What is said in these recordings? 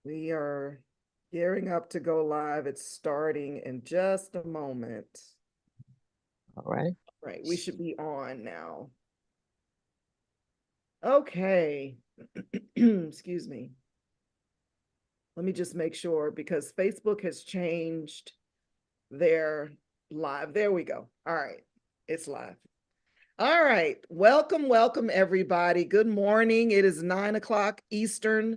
We are gearing up to go live. It's starting in just a moment. All right. Right, we should be on now. Okay. Excuse me. Let me just make sure because Facebook has changed their live. There we go. All right, it's live. All right, welcome everybody. Good morning. It is 9 o'clock Eastern.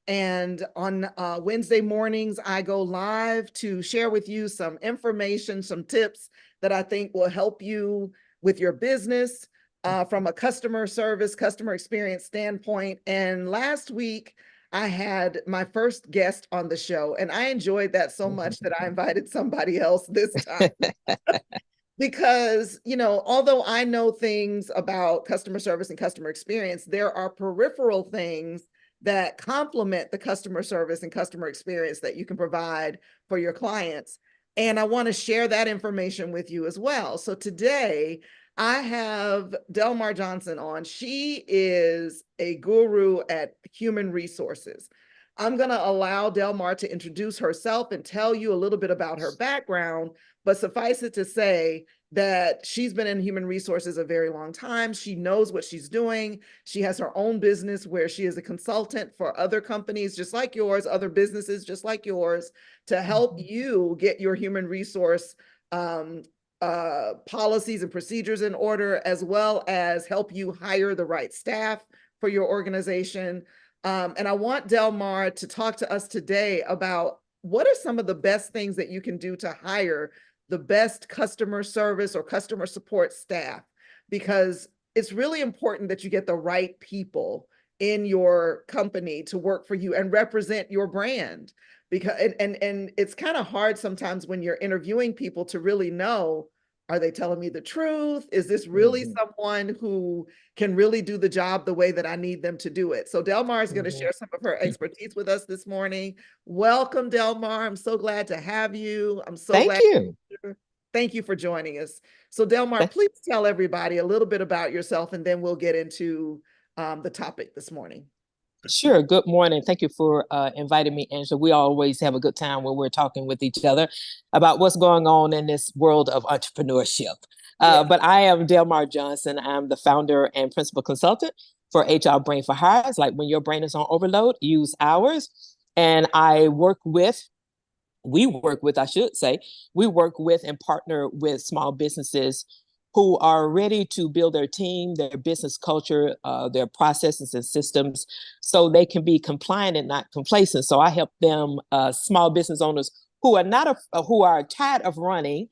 And on Wednesday mornings, I go live to share with you some information, some tips that I think will help you with your business from a customer service, customer experience standpoint. And last week, I had my first guest on the show, and I enjoyed that so much that I invited somebody else this time. Because, although I know things about customer service and customer experience, there are peripheral things that complement the customer service and customer experience that you can provide for your clients. And I want to share that information with you as well. So today I have Delmar Johnson on. She is a guru at human resources. I'm going to allow Delmar to introduce herself and tell you a little bit about her background, but suffice it to say that she's been in human resources a very long time. She knows what she's doing. She has her own business where she is a consultant for other companies just like yours, other businesses just like yours, to help you get your human resource policies and procedures in order, as well as help you hire the right staff for your organization. And I want Delmar to talk to us today about what are some of the best things that you can do to hire the best customer service or customer support staff, because it's really important that you get the right people in your company to work for you and represent your brand. Because and it's kind of hard sometimes when you're interviewing people to really know, are they telling me the truth? Is this really someone who can really do the job the way that I need them to do it? So Delmar is going to share some of her expertise with us this morning. Welcome, Delmar. I'm so glad to have you. I'm so Thank glad. you. Thank you for joining us. So Delmar, Th- please tell everybody a little bit about yourself, and then we'll get into the topic this morning. Sure. Good morning. Thank you for inviting me, Angela. We always have a good time when we're talking with each other about what's going on in this world of entrepreneurship. Yeah. But I am Delmar Johnson. I'm the founder and principal consultant for HR Brain for Hires. Like when your brain is on overload, use ours. And we work with, I should say, we work with and partner with small businesses who are ready to build their team, their business culture, their processes and systems, so they can be compliant and not complacent. So I help them, small business owners who are not who are tired of running,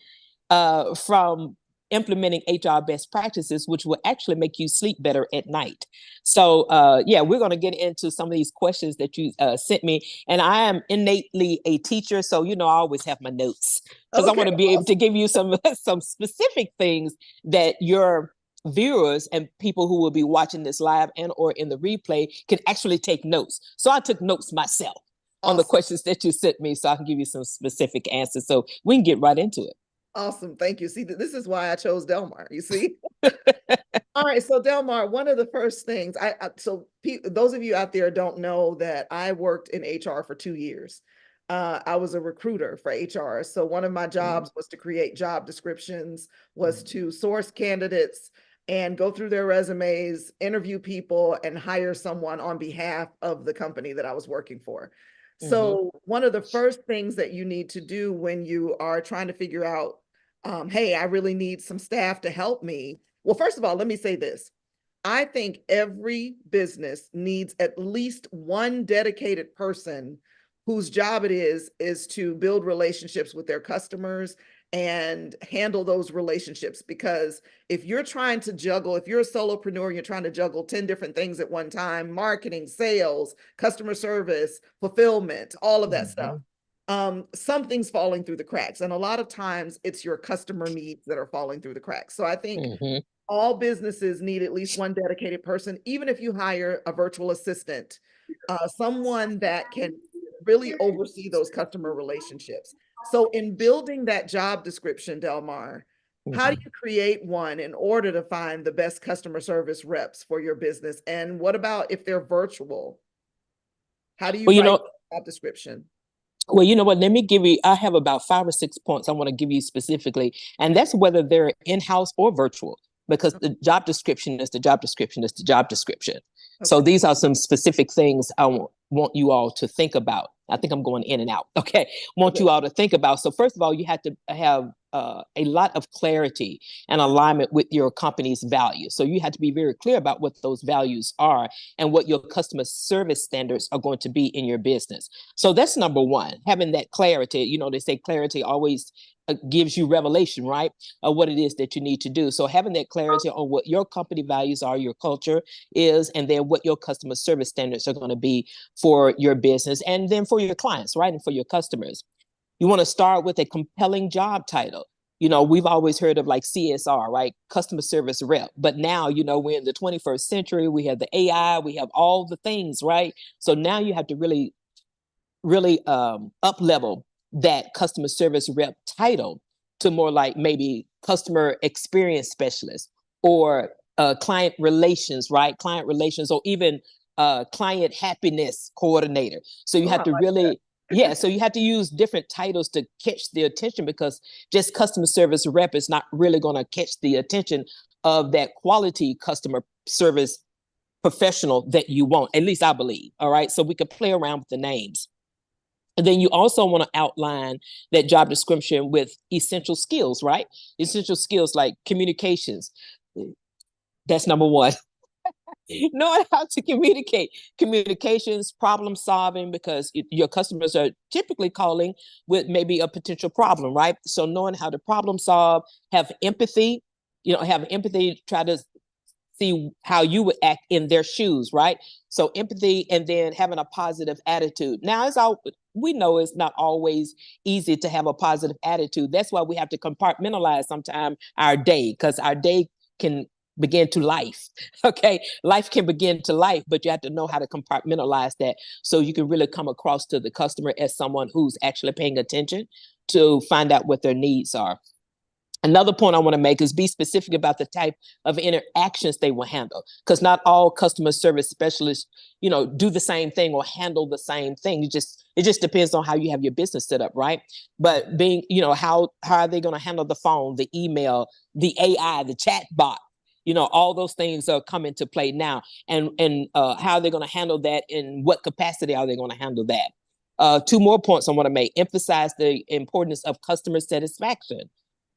from implementing HR best practices, which will actually make you sleep better at night. So, yeah, we're going to get into some of these questions that you sent me. And I am innately a teacher. So, I always have my notes because I Okay. want to be able to give you some, some specific things that your viewers and people who will be watching this live and or in the replay can actually take notes. So I took notes myself on the Awesome. questions that you sent me so I can give you some specific answers. So we can get right into it. Awesome. Thank you. See, this is why I chose Delmar. You see? All right. So Delmar, one of the first things those of you out there don't know that I worked in HR for 2 years. I was a recruiter for HR. So one of my jobs was to create job descriptions, was to source candidates and go through their resumes, interview people, and hire someone on behalf of the company that I was working for. Mm-hmm. So one of the first things that you need to do when you are trying to figure out, hey, I really need some staff to help me. Well, first of all, let me say this. I think every business needs at least one dedicated person whose job it is to build relationships with their customers and handle those relationships. Because if you're trying to juggle, if you're a solopreneur, you're trying to juggle 10 different things at one time, marketing, sales, customer service, fulfillment, all of that stuff, Mm-hmm. something's falling through the cracks. And a lot of times it's your customer needs that are falling through the cracks. So I think Mm-hmm. all businesses need at least one dedicated person, even if you hire a virtual assistant, someone that can really oversee those customer relationships. So in building that job description, Delmar, how do Mm-hmm. you create one in order to find the best customer service reps for your business? And what about if they're virtual? How do you Well, write? job description? Well, you know what? Let me give you, I have about 5 or 6 points I want to give you specifically, and that's whether they're in-house or virtual, because the job description is the job description is the job description. So Okay. these are some specific things I want you all to think about. I think I'm going in and out. Okay. Want Okay. you all to think about. So first of all, you have to have a lot of clarity and alignment with your company's values. So you have to be very clear about what those values are and what your customer service standards are going to be in your business. So that's number one, having that clarity. You know, they say clarity always gives you revelation, right? Of what it is that you need to do. So having that clarity on what your company values are, your culture is, and then what your customer service standards are going to be for your business and then for your clients, right? And for your customers. You want to start with a compelling job title. You know, we've always heard of like CSR, right? Customer service rep. But now, you know, we're in the 21st century. We have the AI, we have all the things, right? So now you have to really up level that customer service rep title to more like maybe customer experience specialist or client relations, right? Client relations, or even client happiness coordinator. So you Oh, have I to like that. really, yeah, so you have to use different titles to catch the attention, because just customer service rep is not really going to catch the attention of that quality customer service professional that you want. At least I believe. All right. So we could play around with the names. And then you also want to outline that job description with essential skills, right? Essential skills like communications. That's number one. Knowing how to communicate, communications, problem solving, because your customers are typically calling with maybe a potential problem, right? So knowing how to problem solve, have empathy, have empathy, try to see how you would act in their shoes, right? So empathy, and then having a positive attitude. Now, we know it's not always easy to have a positive attitude. That's why we have to compartmentalize sometime our day, because our day can begin to life. Okay. Life can begin to life, but you have to know how to compartmentalize that so you can really come across to the customer as someone who's actually paying attention to find out what their needs are. Another point I want to make is be specific about the type of interactions they will handle, because not all customer service specialists, do the same thing or handle the same thing. It just depends on how you have your business set up, right? But being, how are they going to handle the phone, the email, the AI, the chat bot? All those things are come into play now, and how are they going to handle that? In what capacity are they going to handle that? Two more points I want to make: emphasize the importance of customer satisfaction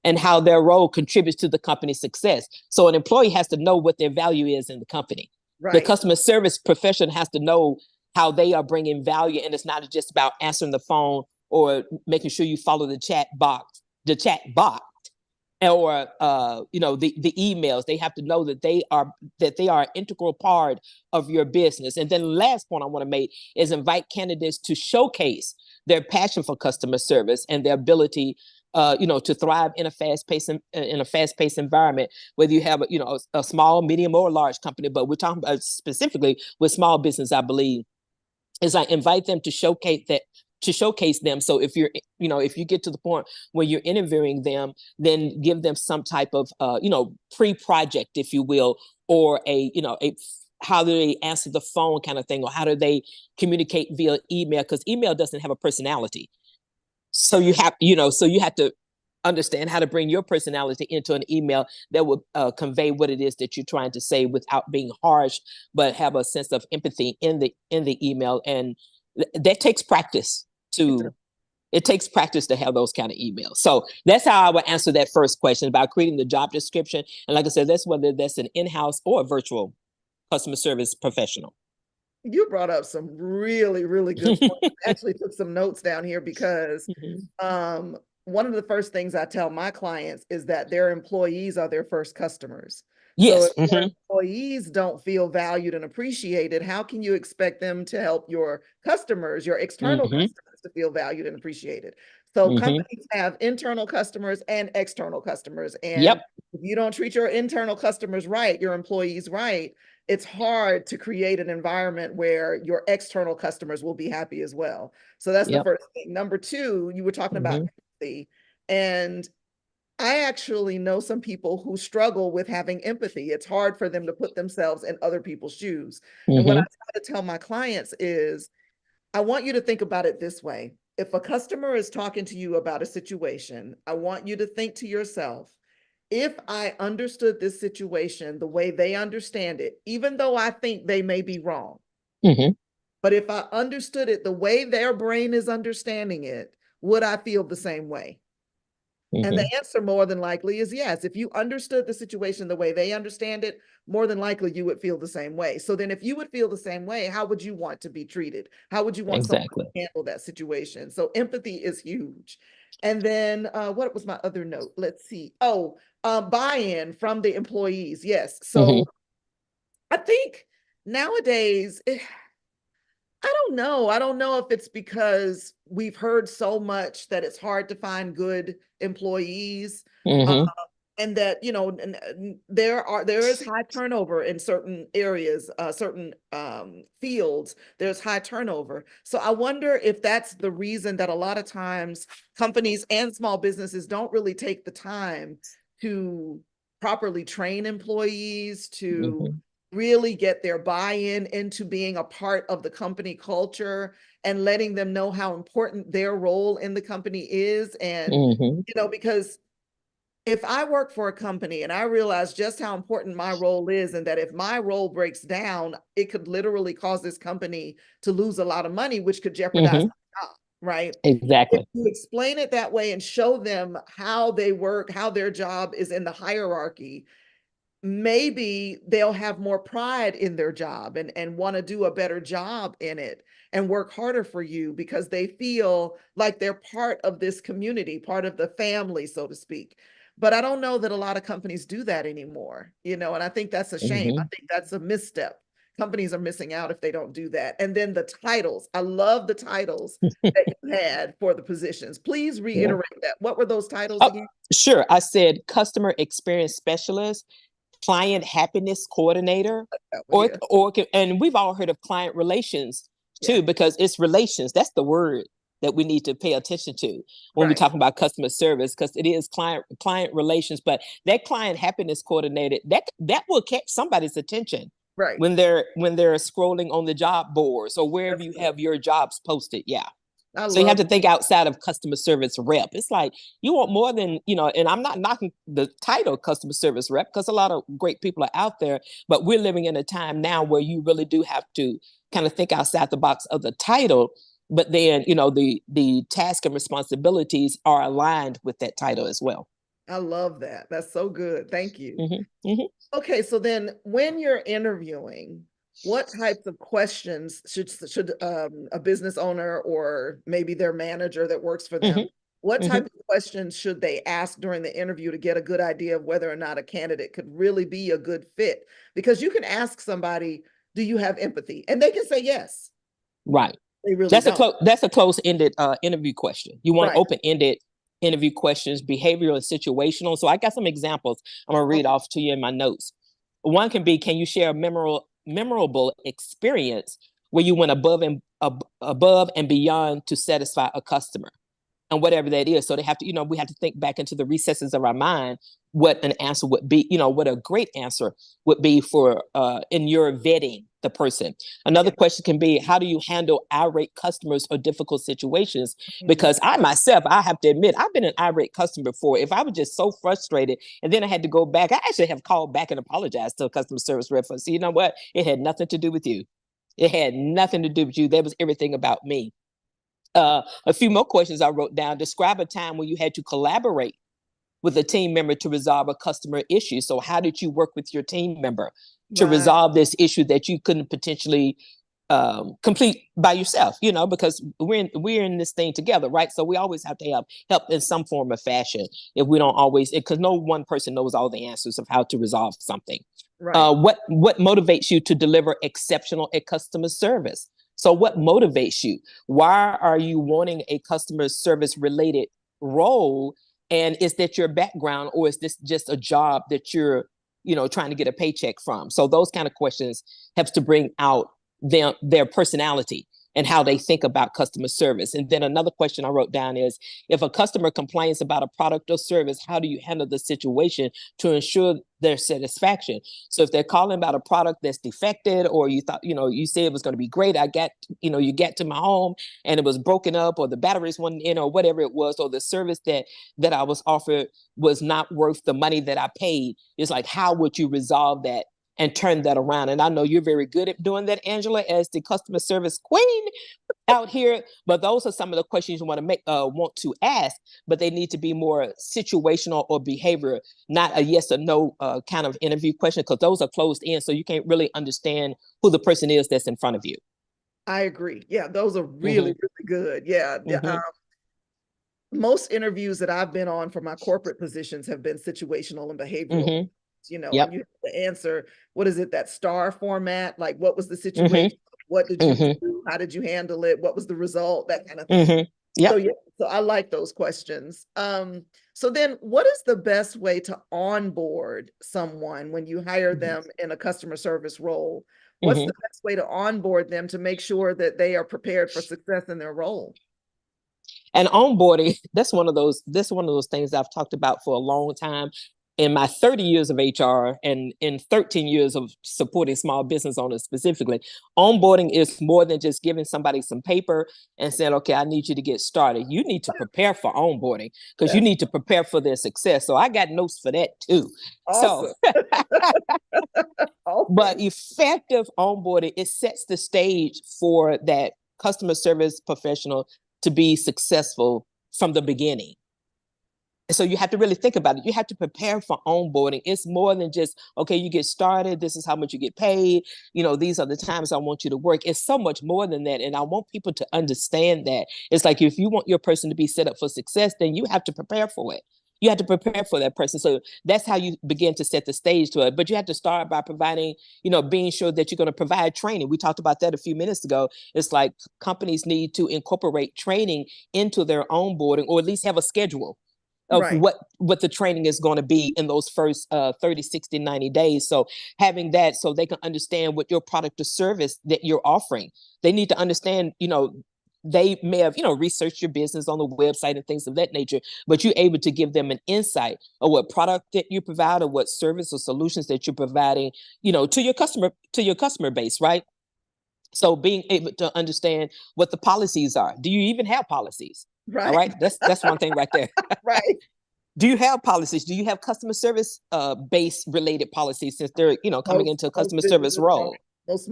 and how their role contributes to the company's success. So an employee has to know what their value is in the company. The Right. customer service profession has to know how they are bringing value, and it's not just about answering the phone or making sure you follow the chat bot, or the emails. They have to know that they are an integral part of your business. And then the last point I want to make is invite candidates to showcase their passion for customer service and their ability to thrive in a fast-paced environment, whether you have a small, medium, or large company. But we're talking about specifically with small business, I believe, is I invite them to showcase them. So if if you get to the point where you're interviewing them, then give them some type of pre-project, if you will, or a how do they answer the phone kind of thing, or how do they communicate via email, because email doesn't have a personality. So you have to understand how to bring your personality into an email that will convey what it is that you're trying to say without being harsh, but have a sense of empathy in the email. And that takes practice it takes practice to have those kind of emails. So that's how I would answer that first question about creating the job description. And like I said, that's whether that's an in-house or a virtual customer service professional. You brought up some really, really good points. I actually took some notes down here because one of the first things I tell my clients is that their employees are their first customers. So Yes. if your employees don't feel valued and appreciated, how can you expect them to help your customers, your external customers, to feel valued and appreciated? So companies have internal customers and external customers. And Yep. if you don't treat your internal customers right, your employees right, it's hard to create an environment where your external customers will be happy as well. So that's the Yep. first thing. Number two, you were talking about empathy. And I actually know some people who struggle with having empathy. It's hard for them to put themselves in other people's shoes. And what I try to tell my clients is I want you to think about it this way. If a customer is talking to you about a situation, I want you to think to yourself, if I understood this situation the way they understand it, even though I think they may be wrong, Mm-hmm. but if I understood it the way their brain is understanding it, would I feel the same way? And the Mm-hmm. answer more than likely is yes. If you understood the situation the way they understand it, more than likely you would feel the same way. So then if you would feel the same way, how would you want to be treated? How would you want someone Exactly. to handle that situation? So empathy is huge. And then what was my other note? Let's see. Oh, buy-in from the employees. Yes. So Mm-hmm. I think nowadays, I don't know. I don't know if it's because we've heard so much that it's hard to find good employees. Uh, Mm-hmm. and that, there is high turnover in certain areas, certain fields. There's high turnover. So I wonder if that's the reason that a lot of times companies and small businesses don't really take the time to properly train employees, to Mm-hmm. really get their buy-in into being a part of the company culture and letting them know how important their role in the company is. And, Mm-hmm. because if I work for a company and I realize just how important my role is, and that if my role breaks down, it could literally cause this company to lose a lot of money, which could jeopardize Mm-hmm. my job, right? If Exactly. you explain it that way and show them how they work, how their job is in the hierarchy, maybe they'll have more pride in their job and want to do a better job in it and work harder for you because they feel like they're part of this community, part of the family, so to speak. But I don't know that a lot of companies do that anymore, and I think that's a shame. I Mm-hmm. think that's a misstep. Companies are missing out if they don't do that. And then the titles. I love the titles that you had for the positions. Please Yeah. reiterate that. What were those titles Oh, again? sure. I said customer experience specialist, client happiness coordinator, That one, yeah. and we've all heard of client relations Yeah. too, because it's relations. That's the word that we need to pay attention to when we Right. talk about customer service, because it is client relations. But that client happiness coordinator, that will catch somebody's attention Right. when they're scrolling on the job boards or wherever That's you good. have your jobs posted. Yeah. I So you have love to think outside of customer service rep. It's like you want more than, and I'm not knocking the title customer service rep because a lot of great people are out there, but we're living in a time now where you really do have to kind of think outside the box of the title, but then, the task and responsibilities are aligned with that title as well. I love that. That's so good. Thank you. Mm-hmm. Mm-hmm. Okay, so then when you're interviewing, what types of questions should a business owner or maybe their manager that works for them, what Mm-hmm. type of questions should they ask during the interview to get a good idea of whether or not a candidate could really be a good fit? Because you can ask somebody, do you have empathy? And they can say yes. Right. They really That's a don't. close-ended interview question. You want Right. open-ended interview questions, behavioral and situational. So I got some examples I'm gonna read Okay. off to you in my notes. One can be, can you share a memorable experience where you went above and beyond to satisfy a customer? And whatever that is. So they have to, we have to think back into the recesses of our mind what an answer would be, what a great answer would be for in your vetting the person. Another Yeah. question can be, how do you handle irate customers or difficult situations? Mhm. Because I myself, I have to admit, I've been an irate customer before. If I was just so frustrated and then I had to go back, I actually have called back and apologized to a customer service rep. So you know what? It had nothing to do with you. It had nothing to do with you. That was everything about me. A few more questions I wrote down. Describe a time when you had to collaborate with a team member to resolve a customer issue. So, how did you work with your team member to Right. resolve this issue that you couldn't potentially complete by yourself? Because we're in this thing together, right? So we always have to have help in some form or fashion. If we don't always, because no one person knows all the answers of how to resolve something. Right. What motivates you to deliver exceptional customer service? So what motivates you? Why are you wanting a customer service related role? And is that your background, or is this just a job that you're, trying to get a paycheck from? So those kind of questions helps to bring out their personality. and how they think about customer service. And then another question I wrote down is, if a customer complains about a product or service, how do you handle the situation to ensure their satisfaction? So if they're calling about a product that's defected, or you thought, you said it was going to be great, you get to my home and it was broken up, or the batteries weren't in, or whatever it was, or the service that I was offered was not worth the money that I paid. It's like, how would you resolve that and turn that around? And I know you're very good at doing that, Angela, as the customer service queen out here. But those are some of the questions you want to ask, but they need to be more situational or behavior, not a yes or no kind of interview question, because those are closed in, so you can't really understand who the person is that's in front of you. I agree. Yeah, those are really, really good. Yeah. Most interviews that I've been on for my corporate positions have been situational and behavioral. Yep. And you have to answer, what is it, that STAR format? Like, what was the situation? What did you do? How did you handle it? What was the result? That kind of thing. So I like those questions. So then what is the best way to onboard someone when you hire them in a customer service role? What's the best way to onboard them to make sure that they are prepared for success in their role? And onboarding, that's one of those things I've talked about for a long time. In my 30 years of HR and in 13 years of supporting small business owners specifically, onboarding is more than just giving somebody some paper and saying, okay, I need you to get started. You need to prepare for onboarding, because you need to prepare for their success. So I got notes for that too. Awesome. But effective onboarding, it sets the stage for that customer service professional to be successful from the beginning. So you have to really think about it. You have to prepare for onboarding. It's more than just, okay, you get started, this is how much you get paid, these are the times I want you to work. It's so much more than that. And I want people to understand that. It's like, if you want your person to be set up for success, then you have to prepare for it. You have to prepare for that person. So that's how you begin to set the stage to it. But you have to start by providing, being sure that you're going to provide training. We talked about that a few minutes ago. It's like companies need to incorporate training into their onboarding, or at least have a schedule of what the training is going to be in those first 30, 60, 90 days. So having that, so they can understand what your product or service that you're offering. They need to understand, they may have, researched your business on the website and things of that nature, but you're able to give them an insight of what product that you provide, or what service or solutions that you're providing, to your customer base, right? So being able to understand what the policies are. Do you even have policies? Right. All right. That's one thing right there. Right. Do you have policies? Do you have customer service base related policies, since they're, coming into a customer service role? Most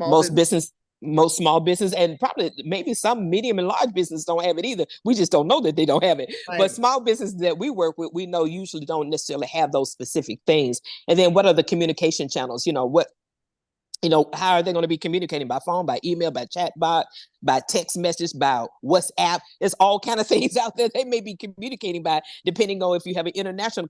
small business, and probably maybe some medium and large business don't have it either. We just don't know that they don't have it. Right. But small businesses that we work with, we know usually don't necessarily have those specific things. And then what are the communication channels? How are they going to be communicating? By phone, by email, by chat bot, by text message, by WhatsApp? There's all kind of things out there they may be communicating by, depending on if you have an international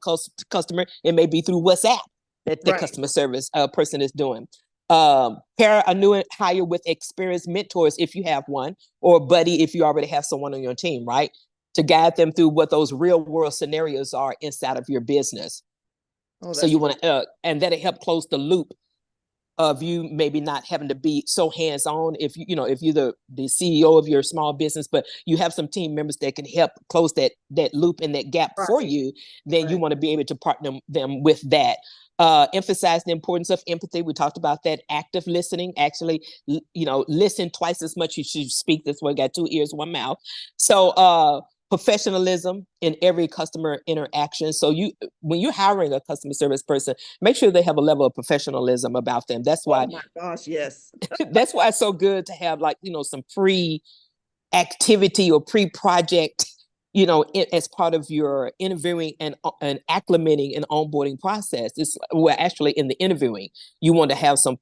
customer, it may be through WhatsApp that the customer service person is doing. Pair a new hire with experienced mentors if you have one, or buddy if you already have someone on your team, right? To guide them through what those real world scenarios are inside of your business. So you want to, and that'll help close the loop of you maybe not having to be so hands-on if you're the CEO of your small business, but you have some team members that can help close that loop and that gap for you, then you want to be able to partner them with that. Emphasize the importance of empathy. We talked about that. Active listening. Actually, listen twice as much as you speak. That's why I got 2 ears, 1 mouth. So professionalism in every customer interaction. So when you're hiring a customer service person, make sure they have a level of professionalism about them. That's why. Oh my gosh, yes. That's why it's so good to have some pre-activity or pre-project, as part of your interviewing and acclimating and onboarding process. Actually in the interviewing, you want to have some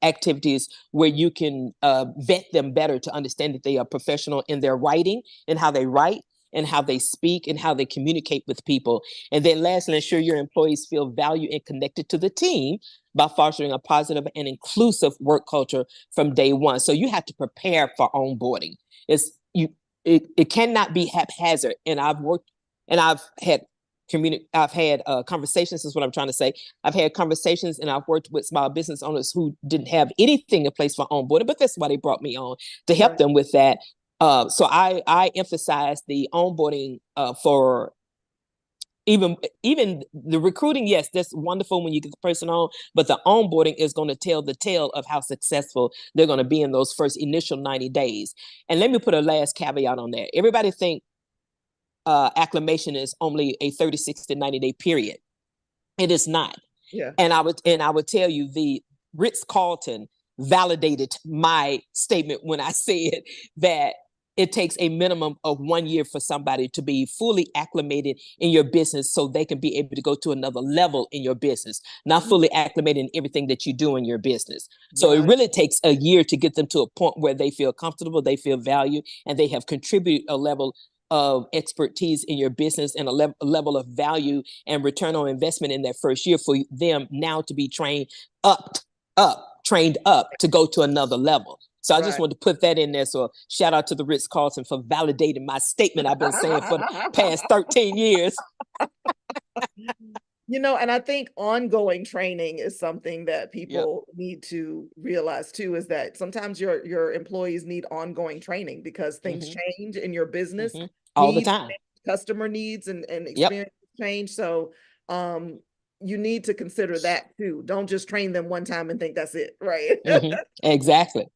activities where you can vet them better to understand that they are professional in their writing and how they write, and how they speak, and how they communicate with people. And then lastly, ensure your employees feel valued and connected to the team by fostering a positive and inclusive work culture from day one. So you have to prepare for onboarding. It cannot be haphazard. And I've had I've had conversations, is what I'm trying to say. I've had conversations and I've worked with small business owners who didn't have anything in place for onboarding, but that's why they brought me on to help Right. them with that. So I emphasize the onboarding for even the recruiting. Yes, that's wonderful when you get the person on, but the onboarding is going to tell the tale of how successful they're going to be in those first initial 90 days. And let me put a last caveat on that. Everybody think acclimation is only a 36 to 90 day period. It is not. Yeah. And I would tell you, the Ritz-Carlton validated my statement when I said that it takes a minimum of 1 year for somebody to be fully acclimated in your business so they can be able to go to another level in your business, not fully acclimated in everything that you do in your business. So it really takes a year to get them to a point where they feel comfortable, they feel valued, and they have contributed a level of expertise in your business and a level of value and return on investment in that first year for them now to be trained up to go to another level. So I just want to put that in there. So shout out to the Ritz-Carlton for validating my statement I've been saying for the past 13 years. You know, and I think ongoing training is something that people need to realize too, is that sometimes your employees need ongoing training because things change in your business all the time. Customer needs and experience change. So you need to consider that too. Don't just train them one time and think that's it, right? Exactly.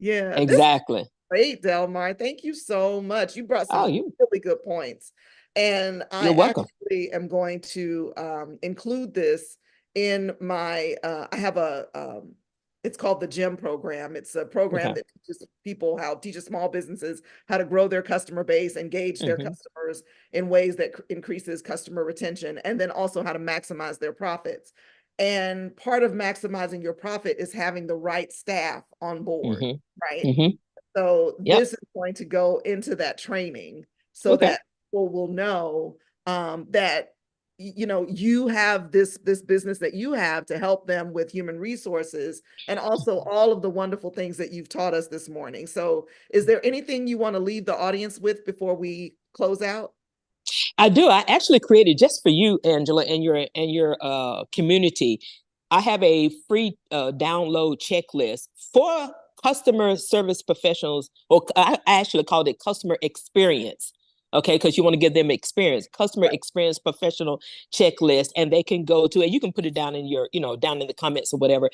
Yeah. Exactly. Great, Delmar. Thank you so much. You brought some really good points. And I actually am going to include this in my, I have it's called the GEM program. It's a program that teaches small businesses how to grow their customer base, engage their customers in ways that increases customer retention, and then also how to maximize their profits. And part of maximizing your profit is having the right staff on board, right? So this is going to go into that training so that people will know that, you know, you have this business that you have to help them with human resources and also all of the wonderful things that you've taught us this morning. So is there anything you want to leave the audience with before we close out? I do. I actually created just for you, Angela, and your community. I have a free download checklist for customer service professionals, or I actually called it customer experience. Okay, because you want to give them experience, customer experience professional checklist, and they can go to it. You can put it down in your, down in the comments or whatever.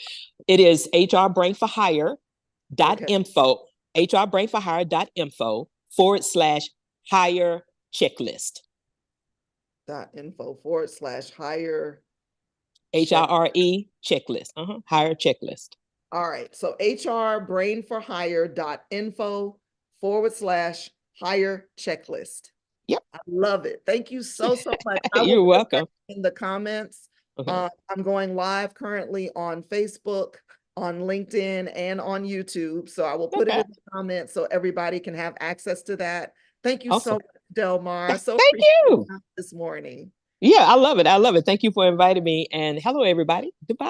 It is hrbrainforhire.info, hrbrainforhire.info/hire checklist. .info/hire HIRE checklist. Hire checklist. All right. So hrbrainforhire.info/hire checklist. Yep. I love it. Thank you so much. You're welcome. In the comments. I'm going live currently on Facebook, on LinkedIn, and on YouTube. So I will put it in the comments so everybody can have access to that. Thank you so much, Delmar. So thank you this morning. Yeah, I love it. I love it. Thank you for inviting me. And hello, everybody. Goodbye.